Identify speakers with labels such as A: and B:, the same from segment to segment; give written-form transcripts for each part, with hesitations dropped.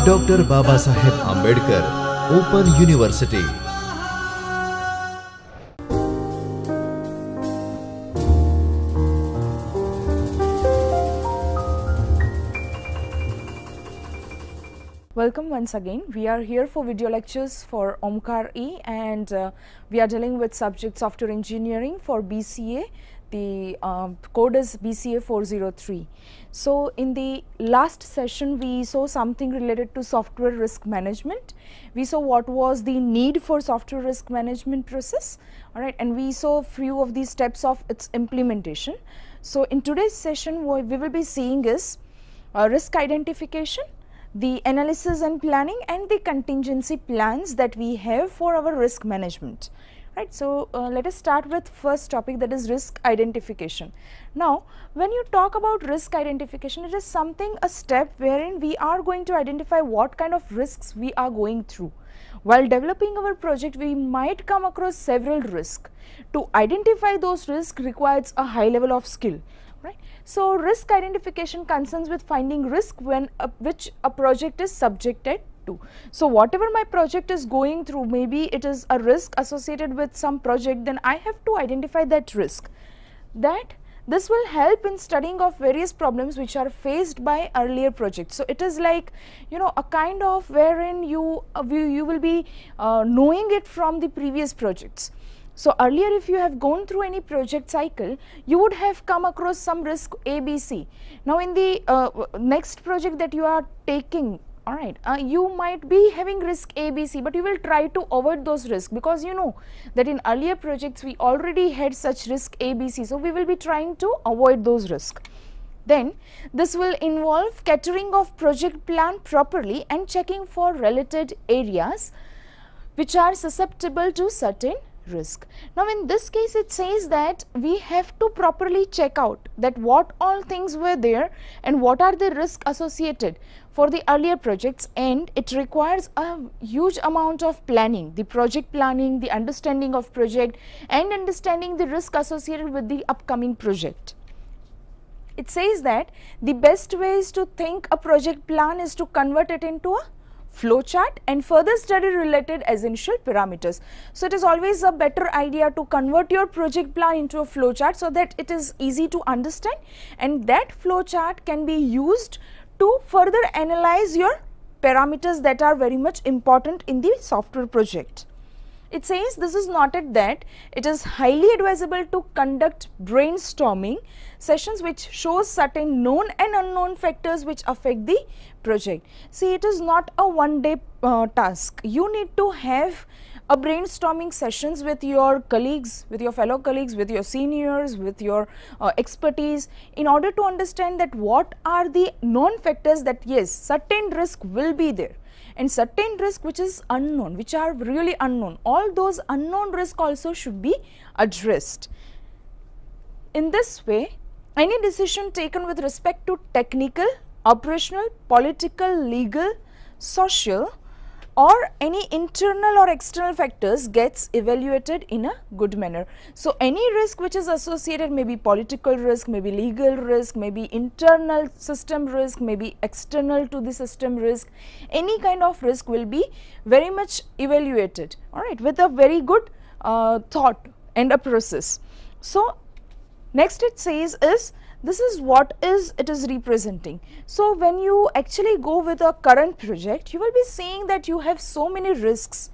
A: Dr. Babasaheb Ambedkar Open University.
B: Welcome once again. We are here for video lectures for Omkar E, and we are dealing with subject software engineering for BCA. The code is BCA 403. So in the last session we saw something related to software risk management. We saw what was the need for software risk management process, alright, and we saw a few of the steps of its implementation. So in today's session what we will be seeing is risk identification, the analysis and planning, and the contingency plans that we have for our risk management. Right. So, let us start with first topic, that is risk identification. Now, when you talk about risk identification, it is something, a step wherein we are going to identify what kind of risks we are going through. While developing our project, we might come across several risks. To identify those risks requires a high level of skill. Right. So, risk identification concerns with finding risk when which a project is subjected to. So, whatever my project is going through, maybe it is a risk associated with some project, then I have to identify that risk. This will help in studying of various problems which are faced by earlier projects. So, it is like, you know, a kind of wherein you will be knowing it from the previous projects. So, earlier if you have gone through any project cycle, you would have come across some risk ABC. Now, in the next project that you are taking, alright, you might be having risk ABC, but you will try to avoid those risks, because you know that in earlier projects we already had such risk ABC. So, we will be trying to avoid those risks. Then this will involve catering of project plan properly and checking for related areas which are susceptible to certain risk. Now, in this case it says that we have to properly check out that what all things were there and what are the risks associated for the earlier projects, and it requires a huge amount of planning, the project planning, the understanding of project, and understanding the risk associated with the upcoming project. It says that the best way is to think a project plan is to convert it into a flow chart and further study related essential parameters. So, it is always a better idea to convert your project plan into a flow chart so that it is easy to understand, and that flow chart can be used to further analyze your parameters that are very much important in the software project. It says this is noted that it is highly advisable to conduct brainstorming sessions which shows certain known and unknown factors which affect the project. See, it is not a one-day task. You need to have a brainstorming sessions with your colleagues, with your fellow colleagues, with your seniors, with your expertise, in order to understand that what are the known factors that yes, certain risk will be there, and certain risk which is unknown, which are really unknown. All those unknown risk also should be addressed. In this way, any decision taken with respect to technical, operational, political, legal, social, or any internal or external factors gets evaluated in a good manner. So, any risk which is associated, maybe political risk, maybe legal risk, maybe internal system risk, maybe external to the system risk, any kind of risk will be very much evaluated, alright, with a very good thought and a process. So, next it says is, this is what it is representing. So, when you actually go with a current project, you will be seeing that you have so many risks.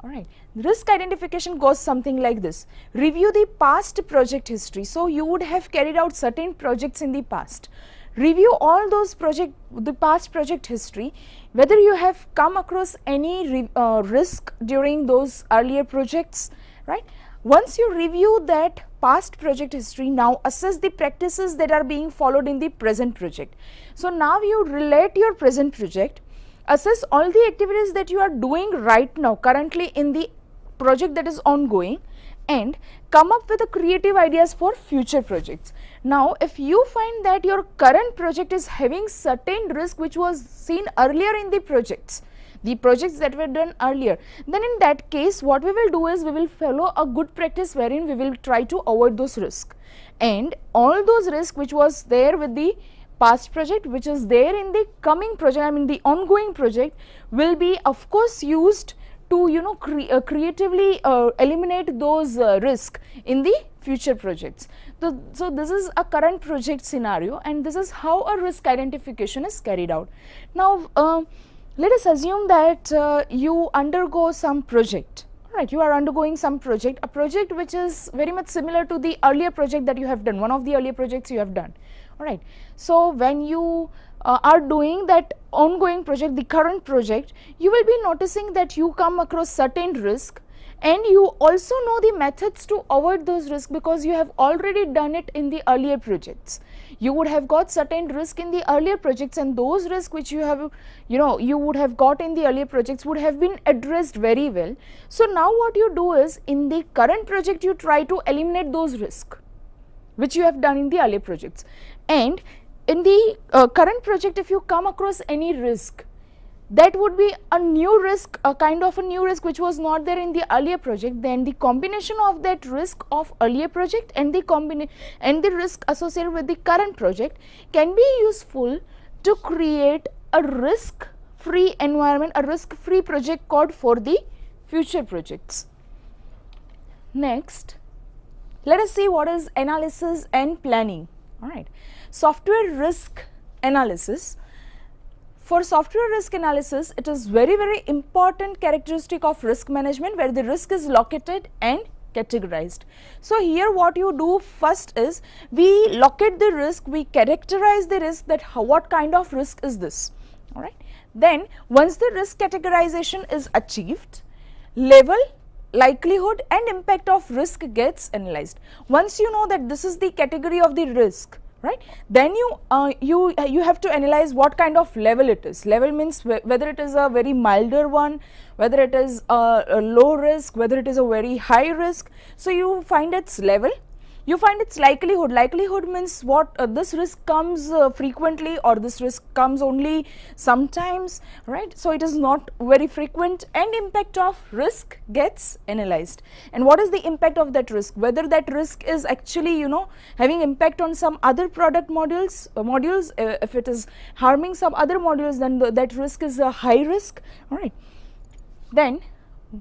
B: Alright, risk identification goes something like this: review the past project history. So, you would have carried out certain projects in the past. Review all those the past project history, whether you have come across any risk during those earlier projects, right. Once you review that past project history, now assess the practices that are being followed in the present project. So, now you relate your present project, assess all the activities that you are doing right now currently in the project that is ongoing, and come up with the creative ideas for future projects. Now, if you find that your current project is having certain risk which was seen earlier in the projects that were done earlier, then in that case what we will do is we will follow a good practice wherein we will try to avoid those risks, and all those risks which was there with the past project which is there in the coming project, I mean the ongoing project, will be of course used to creatively eliminate those risk in the future projects. So this is a current project scenario, and this is how a risk identification is carried out. Now let us assume that you undergo some project. Right, you are undergoing some project, a project which is very much similar to the earlier project that you have done, one of the earlier projects you have done. All right. So when you are doing that ongoing project, the current project, you will be noticing that you come across certain risk, and you also know the methods to avoid those risks because you have already done it in the earlier projects. You would have got certain risk in the earlier projects, and those risks which you have, you would have got in the earlier projects would have been addressed very well. So now what you do is, in the current project you try to eliminate those risks which you have done in the earlier projects, and in the current project if you come across any risk, that would be a new risk, a kind of a new risk which was not there in the earlier project, then the combination of that risk of earlier project and the risk associated with the current project can be useful to create a risk free environment, a risk free project code for the future projects. Next, let us see what is analysis and planning. All right, software risk analysis. For software risk analysis, it is very important characteristic of risk management where the risk is located and categorized. So here what you do first is, we locate the risk, we characterize the risk, that what kind of risk is this. All right. Then once the risk categorization is achieved, level, likelihood and impact of risk gets analyzed. Once you know that this is the category of the risk, right, then you have to analyze what kind of level it is. Level means whether it is a very milder one, whether it is a low risk, whether it is a very high risk. So you find its level. You find its likelihood. Likelihood means what this risk comes frequently, or this risk comes only sometimes, right. So it is not very frequent, and impact of risk gets analyzed. And what is the impact of that risk? Whether that risk is actually having impact on some other product modules, if it is harming some other modules, then that risk is a high risk. All right. Then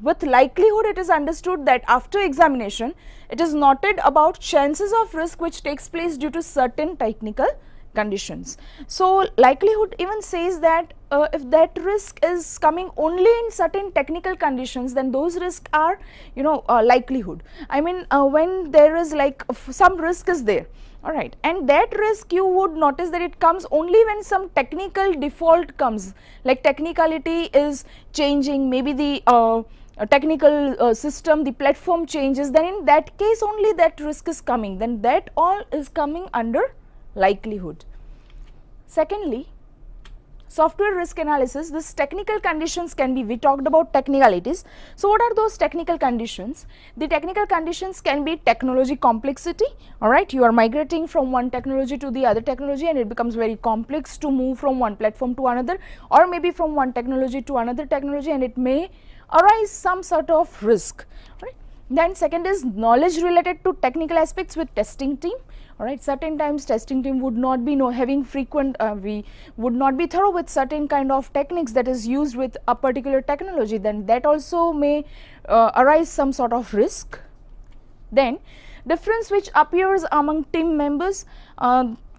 B: with likelihood, it is understood that after examination, it is noted about chances of risk which takes place due to certain technical conditions. So likelihood even says that if that risk is coming only in certain technical conditions, then those risks are likelihood. I mean when there is like some risk is there, all right, and that risk you would notice that it comes only when some technical default comes, like technicality is changing, maybe the technical system, the platform changes, then in that case only that risk is coming, then that all is coming under likelihood. Secondly, software risk analysis, this technical conditions can be, we talked about technicalities. So what are those technical conditions? The technical conditions can be technology complexity, all right, you are migrating from one technology to the other technology and it becomes very complex to move from one platform to another, or maybe from one technology to another technology, and it may arise some sort of risk, right. Then second is knowledge related to technical aspects with testing team, all right. Certain times testing team would not be having frequent, we would not be thorough with certain kind of techniques that is used with a particular technology, then that also may arise some sort of risk. Then difference which appears among team members,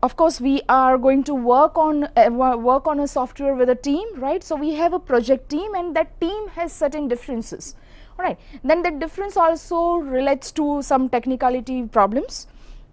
B: of course we are going to work on a software with a team, right. So we have a project team and that team has certain differences, all right. Then that difference also relates to some technicality problems,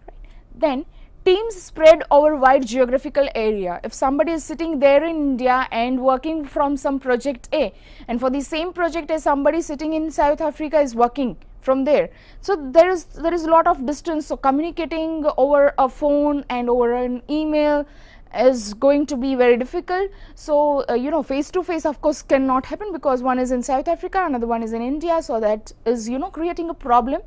B: right. Then teams spread over wide geographical area. If somebody is sitting there in India and working from some project A, and for the same project as somebody sitting in South Africa is working from there, so there is a lot of distance, so communicating over a phone and over an email is going to be very difficult. So face to face of course cannot happen because one is in South Africa, another one is in India, so that is creating a problem.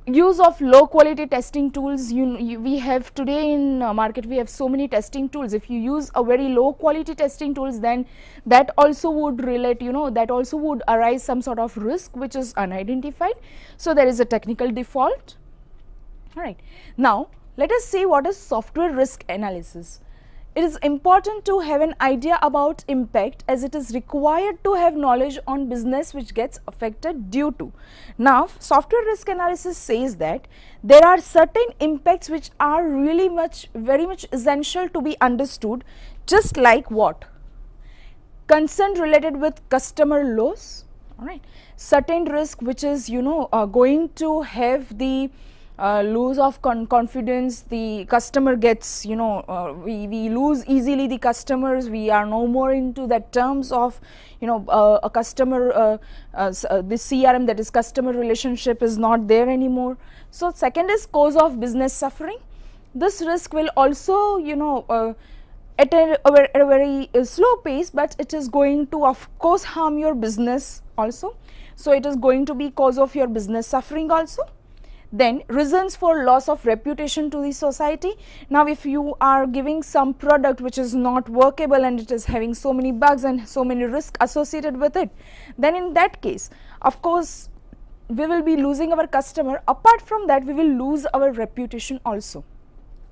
B: Use of low quality testing tools, we have today in market, we have so many testing tools. If you use a very low quality testing tools, then that also would relate, that also would arise some sort of risk which is unidentified. So there is a technical default, all right. Now let us see what is software risk analysis. It is important to have an idea about impact, as it is required to have knowledge on business which gets affected due to. Now, software risk analysis says that there are certain impacts which are really very much essential to be understood, just like what? Concern related with customer loss, alright, certain risk which is going to have the lose of confidence, the customer gets we lose easily the customers, we are no more into that terms of a customer the CRM, that is customer relationship, is not there anymore. So second is cause of business suffering. This risk will also at a very slow pace, but it is going to of course harm your business also. So it is going to be cause of your business suffering also. Then reasons for loss of reputation to the society. Now if you are giving some product which is not workable and it is having so many bugs and so many risks associated with it, then in that case of course we will be losing our customer. Apart from that, we will lose our reputation also,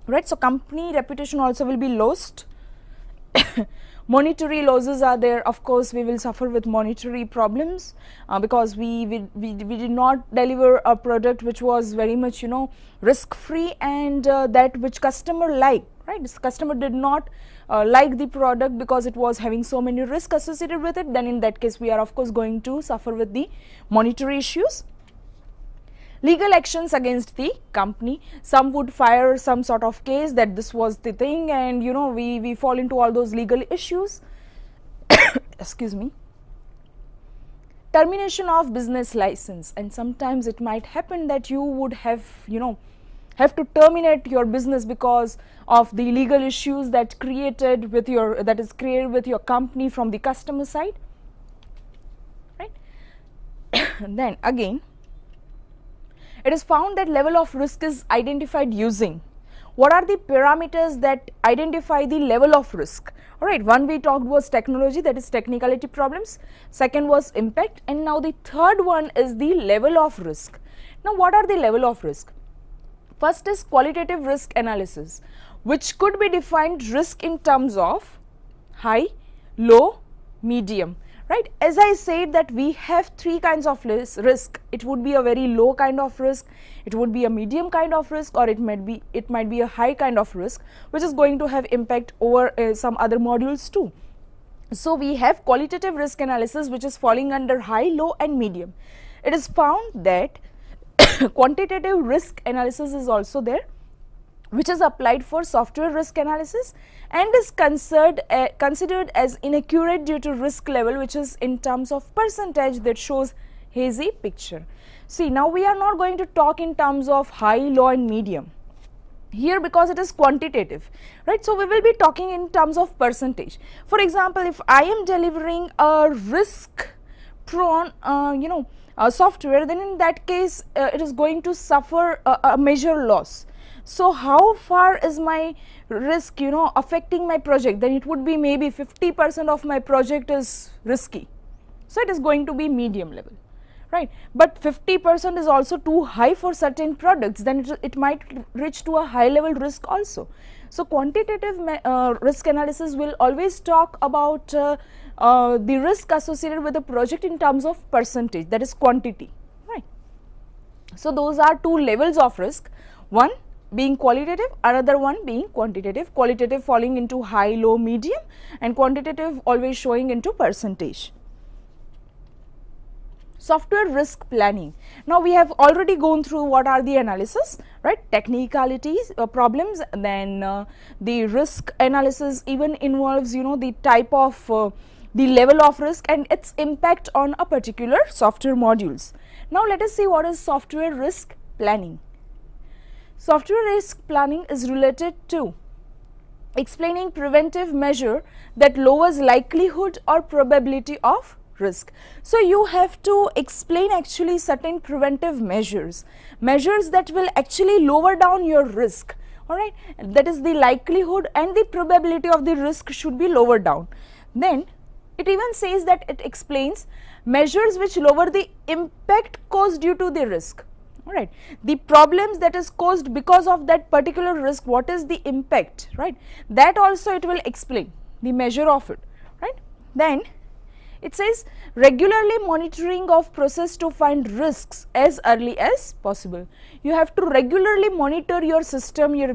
B: right? So company reputation also will be lost. Monetary losses are there, of course we will suffer with monetary problems because we did not deliver a product which was very much risk free and that which customer liked, right? This customer did not like the product because it was having so many risks associated with it. Then in that case we are of course going to suffer with the monetary issues. Legal actions against the company. Some would file some sort of case that this was the thing, and we fall into all those legal issues. Excuse me. Termination of business license, and sometimes it might happen that you would have to terminate your business because of the legal issues that is created with your company from the customer side, right? Then again, it is found that level of risk is identified using what are the parameters that identify the level of risk. Alright, one we talked was technology, that is technicality problems, second was impact, and now the third one is the level of risk. Now what are the level of risk? First is qualitative risk analysis, which could be defined risk in terms of high, low, medium. Right, as I said that we have three kinds of risk. It would be a very low kind of risk, it would be a medium kind of risk, or it might be a high kind of risk, which is going to have impact over some other modules too. So we have qualitative risk analysis, which is falling under high, low and medium. It is found that quantitative risk analysis is also there, which is applied for software risk analysis and is considered as inaccurate due to risk level, which is in terms of percentage that shows hazy picture. See, now we are not going to talk in terms of high, low and medium here because it is quantitative, right? So we will be talking in terms of percentage. For example, if I am delivering a risk prone software, then in that case it is going to suffer a major loss. So how far is my risk affecting my project? Then it would be maybe 50% of my project is risky, so it is going to be medium level, right? But 50% is also too high for certain products, then it might reach to a high level risk also. So quantitative risk analysis will always talk about the risk associated with a project in terms of percentage, that is quantity, right? So those are two levels of risk, one being qualitative, another one being quantitative. Qualitative falling into high, low, medium, and quantitative always showing into percentage. Software risk planning. Now we have already gone through what are the analysis, right? Technicalities, problems, then the risk analysis even involves the type of the level of risk and its impact on a particular software modules. Now let us see what is software risk planning. Software risk planning is related to explaining preventive measure that lowers likelihood or probability of risk. So you have to explain actually certain preventive measures that will actually lower down your risk, alright, that is the likelihood and the probability of the risk should be lowered down. Then it even says that it explains measures which lower the impact caused due to the risk. Alright, the problems that is caused because of that particular risk, what is the impact, right, that also it will explain the measure of it, right. Then it says regularly monitoring of process to find risks as early as possible. You have to regularly monitor your system, your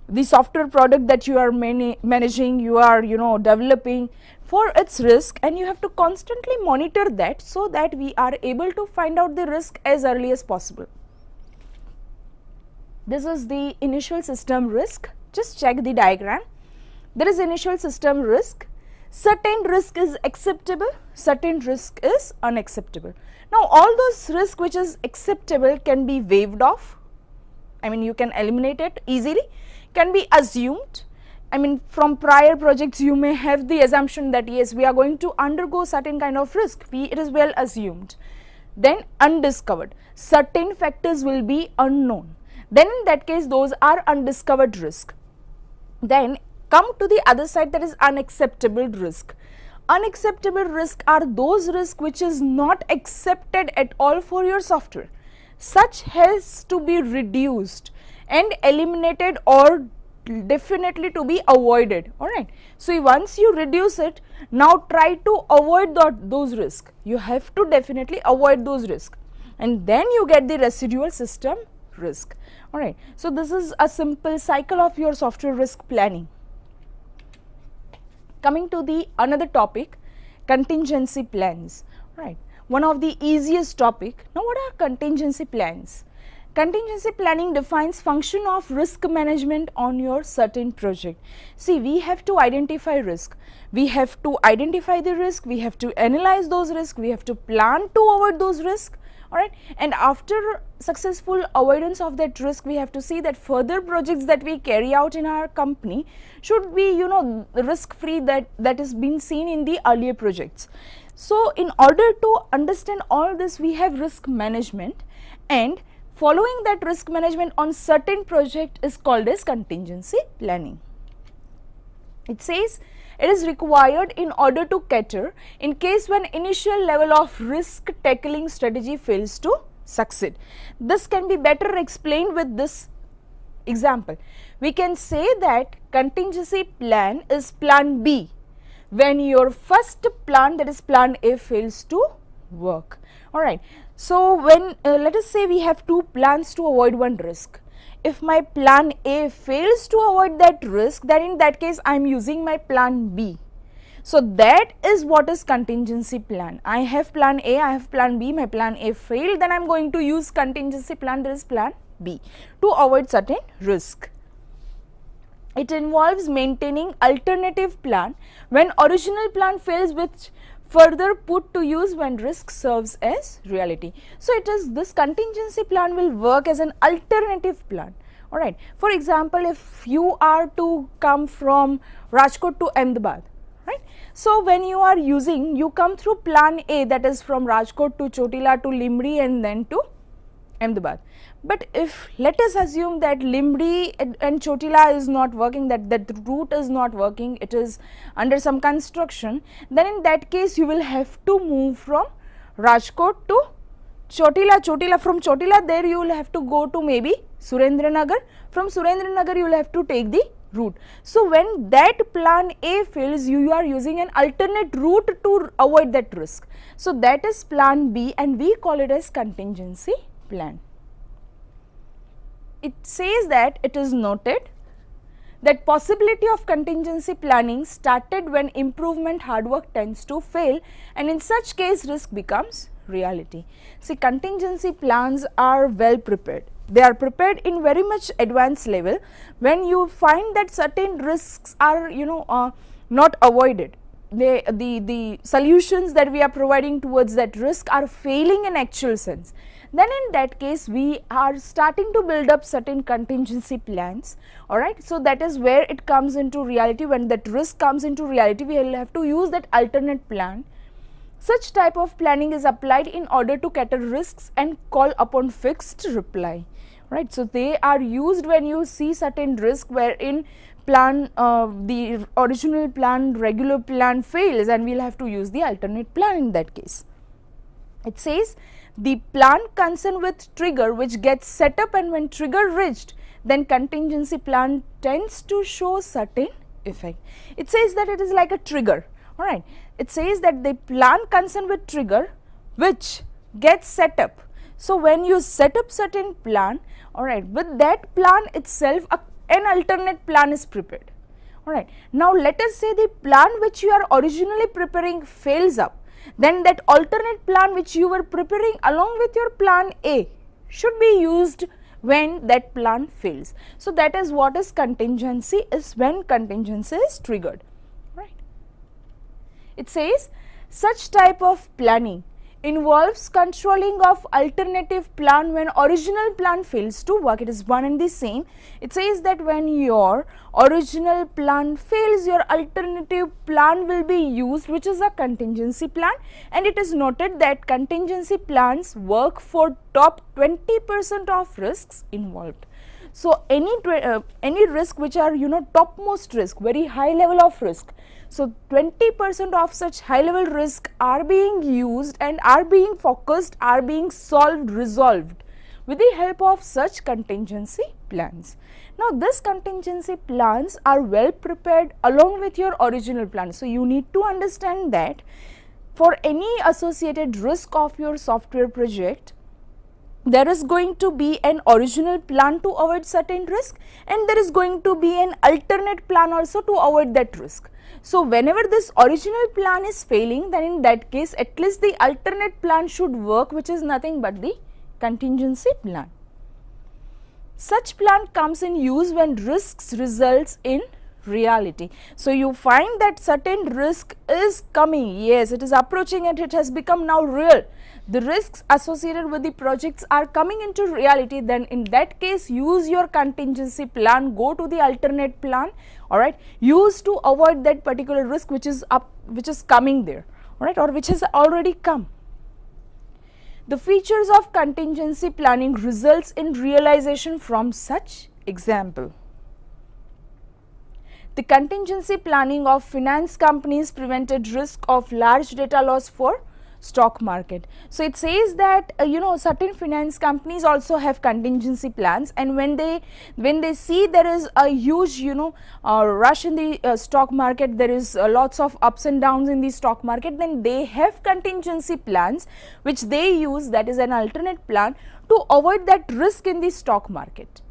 B: the software product that you are managing, you are developing for its risk, and you have to constantly monitor that so that we are able to find out the risk as early as possible. This is the initial system risk. Just check the diagram. There is initial system risk. Certain risk is acceptable, certain risk is unacceptable. Now all those risk which is acceptable can be waived off, I mean you can eliminate it easily, can be assumed. I mean from prior projects you may have the assumption that yes, we are going to undergo certain kind of risk, it is well assumed. Then undiscovered, certain factors will be unknown, then in that case those are undiscovered risk. Then come to the other side, that is unacceptable risk. Unacceptable risk are those risk which is not accepted at all for your software. Such has to be reduced and eliminated or definitely to be avoided. Alright. So once you reduce it, now try to avoid those risks. You have to definitely avoid those risks, and then you get the residual system risk. Alright. So this is a simple cycle of your software risk planning. Coming to the another topic, contingency plans, right, one of the easiest topic. Now what are contingency plans? Contingency planning defines function of risk management on your certain project. See, we have to identify risk, we have to identify the risk, we have to analyze those risks, we have to plan to avoid those risks. Alright, and after successful avoidance of that risk, we have to see that further projects that we carry out in our company should be risk free that is being seen in the earlier projects. So in order to understand all this, we have risk management, and following that risk management on certain project is called as contingency planning. It says it is required in order to cater in case when initial level of risk tackling strategy fails to succeed. This can be better explained with this example. We can say that contingency plan is plan B when your first plan, that is plan A, fails to work. Alright. So when let us say we have two plans to avoid one risk. If my plan A fails to avoid that risk, then in that case I am using my plan B. So that is what is contingency plan. I have plan A, I have plan B, my plan A failed, then I am going to use contingency plan, that is plan B, to avoid certain risk. It involves maintaining alternative plan when original plan fails, which further put to use when risk serves as reality. So it is this contingency plan will work as an alternative plan. Alright. For example, if you are to come from Rajkot to Ahmedabad, right. So when you are using, you come through plan A, that is from Rajkot to Chotila to Limri and then to Ahmedabad. But if let us assume that Limri and Chotila is not working, that route is not working, it is under some construction, then in that case you will have to move from Rajkot to Chotila. From Chotila, there you will have to go to maybe Surendranagar. From Surendranagar you will have to take the route. So when that plan A fails, you are using an alternate route to avoid that risk. So that is plan B, and we call it as contingency plan. It says that it is noted that possibility of contingency planning started when improvement hard work tends to fail, and in such case risk becomes reality. See, contingency plans are well prepared. They are prepared in very much advanced level when you find that certain risks are not avoided. The solutions that we are providing towards that risk are failing in actual sense. Then in that case we are starting to build up certain contingency plans. Alright, so that is where it comes into reality. When that risk comes into reality, we will have to use that alternate plan. Such type of planning is applied in order to cater risks and call upon fixed reply. Right, so they are used when you see certain risk wherein plan the original plan, regular plan fails, and we will have to use the alternate plan in that case. It says the plan concerned with trigger which gets set up, and when trigger reached, then contingency plan tends to show certain effect. It says that it is like a trigger, alright. It says that the plan concerned with trigger which gets set up. So when you set up certain plan, alright, with that plan itself an alternate plan is prepared. Alright. Now let us say the plan which you are originally preparing fails up, then that alternate plan which you were preparing along with your plan A should be used when that plan fails. So that is what is contingency, is when contingency is triggered, right. It says such type of planning involves controlling of alternative plan when original plan fails to work. It is one and the same. It says that when your original plan fails, your alternative plan will be used, which is a contingency plan, and it is noted that contingency plans work for top 20% of risks involved. So any risk which are topmost risk, very high level of risk. So 20% of such high level risk are being used and are being focused, are being resolved with the help of such contingency plans. Now this contingency plans are well prepared along with your original plan. So you need to understand that for any associated risk of your software project, there is going to be an original plan to avoid certain risk, and there is going to be an alternate plan also to avoid that risk. So whenever this original plan is failing, then in that case at least the alternate plan should work, which is nothing but the contingency plan. Such plan comes in use when risks results in reality. So you find that certain risk is coming, yes, it is approaching and it has become now real. The risks associated with the projects are coming into reality, then in that case use your contingency plan, go to the alternate plan, alright, use to avoid that particular risk which is coming there, alright, or which has already come. The features of contingency planning results in realization from such example. The contingency planning of finance companies prevented risk of large data loss for stock market. So it says that certain finance companies also have contingency plans, and when they see there is a huge rush in the stock market, there is lots of ups and downs in the stock market, then they have contingency plans which they use, that is an alternate plan to avoid that risk in the stock market,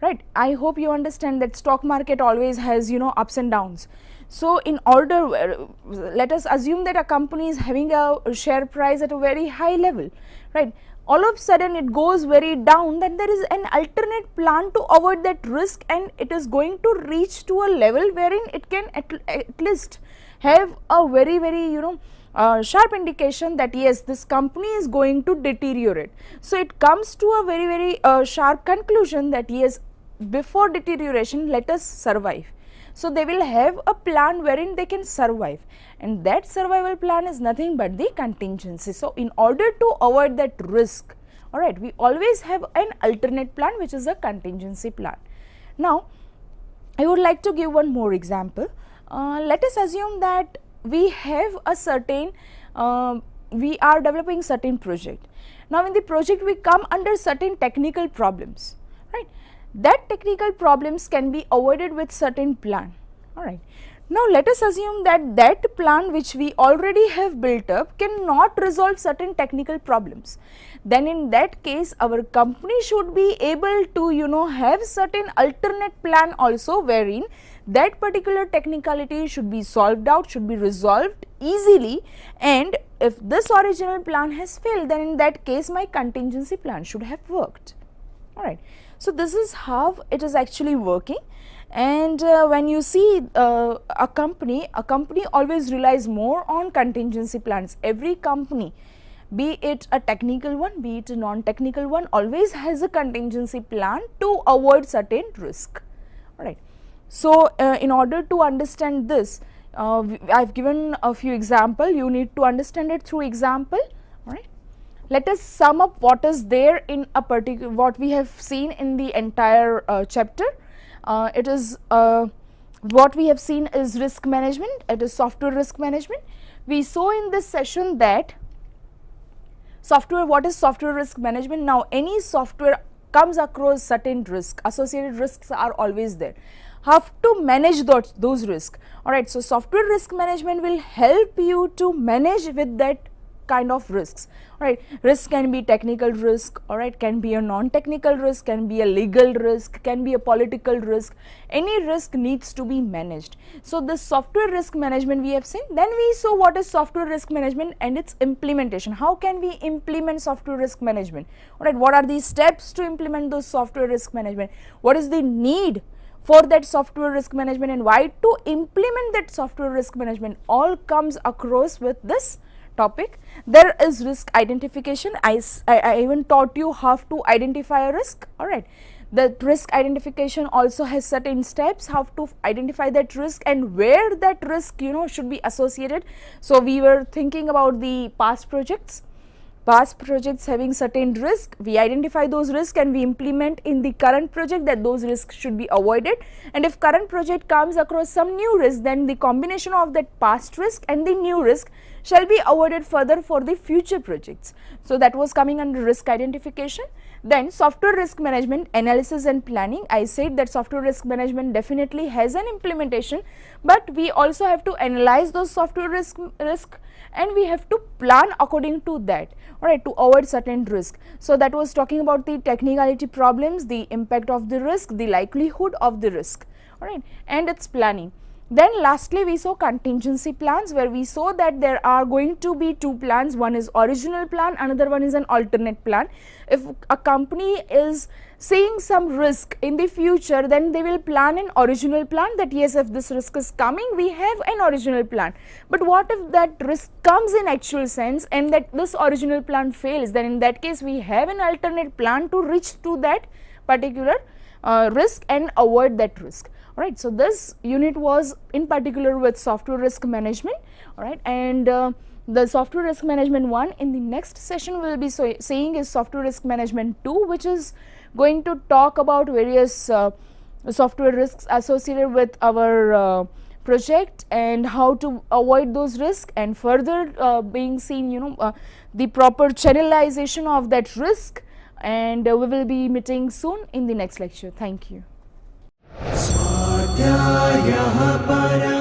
B: right. I hope you understand that stock market always has ups and downs. So in order, let us assume that a company is having a share price at a very high level, right, all of a sudden it goes very down, then there is an alternate plan to avoid that risk, and it is going to reach to a level wherein it can at least have a very sharp indication that yes, this company is going to deteriorate. So it comes to a very sharp conclusion that yes, before deterioration let us survive. So they will have a plan wherein they can survive, and that survival plan is nothing but the contingency. So in order to avoid that risk, alright, we always have an alternate plan which is a contingency plan. Now I would like to give one more example. Let us assume that we have a certain we are developing certain project. Now in the project we come under certain technical problems, right. That technical problems can be avoided with certain plan, alright. Now let us assume that that plan which we already have built up cannot resolve certain technical problems. Then in that case our company should be able to have certain alternate plan also, wherein that particular technicality should be solved out, should be resolved easily, and if this original plan has failed, then in that case my contingency plan should have worked, alright. So this is how it is actually working, and when you see a company always relies more on contingency plans. Every company, be it a technical one, be it a non-technical one, always has a contingency plan to avoid certain risk, alright. So in order to understand this, I have given a few examples. You need to understand it through example, alright. Let us sum up what is there in a particular, what we have seen in the entire chapter. It is what we have seen is risk management, it is software risk management. We saw in this session that software, what is software risk management? Now any software comes across certain risk, associated risks are always there, have to manage those risks. Alright, so software risk management will help you to manage with that kind of risks. Alright, risk can be technical risk, alright, can be a non-technical risk, can be a legal risk, can be a political risk. Any risk needs to be managed. So this software risk management we have seen. Then we saw what is software risk management and its implementation. How can we implement software risk management? Alright, what are the steps to implement those software risk management? What is the need for that software risk management and why to implement that software risk management? All comes across with this topic. There is risk identification. I even taught you how to identify a risk. Alright, the risk identification also has certain steps, how to identify that risk and where that risk should be associated. So we were thinking about the past projects having certain risk, we identify those risks and we implement in the current project that those risks should be avoided. And if current project comes across some new risk, then the combination of that past risk and the new risk shall be avoided further for the future projects. So that was coming under risk identification. Then software risk management, analysis and planning. I said that software risk management definitely has an implementation, but we also have to analyze those software risk and we have to plan according to that, alright, to avoid certain risk. So that was talking about the technicality problems, the impact of the risk, the likelihood of the risk, alright, and its planning. Then lastly we saw contingency plans, where we saw that there are going to be two plans, one is original plan, another one is an alternate plan. If a company is seeing some risk in the future, then they will plan an original plan that yes, if this risk is coming, we have an original plan. But what if that risk comes in actual sense and that this original plan fails? Then in that case we have an alternate plan to reach to that particular risk and avoid that risk. Alright, so this unit was in particular with software risk management. Alright, and the software risk management 1 in the next session we will be saying is software risk management 2, which is going to talk about various software risks associated with our project and how to avoid those risks, and further being seen the proper channelization of that risk, and we will be meeting soon in the next lecture. Thank you.
C: स्वाध्यायः परः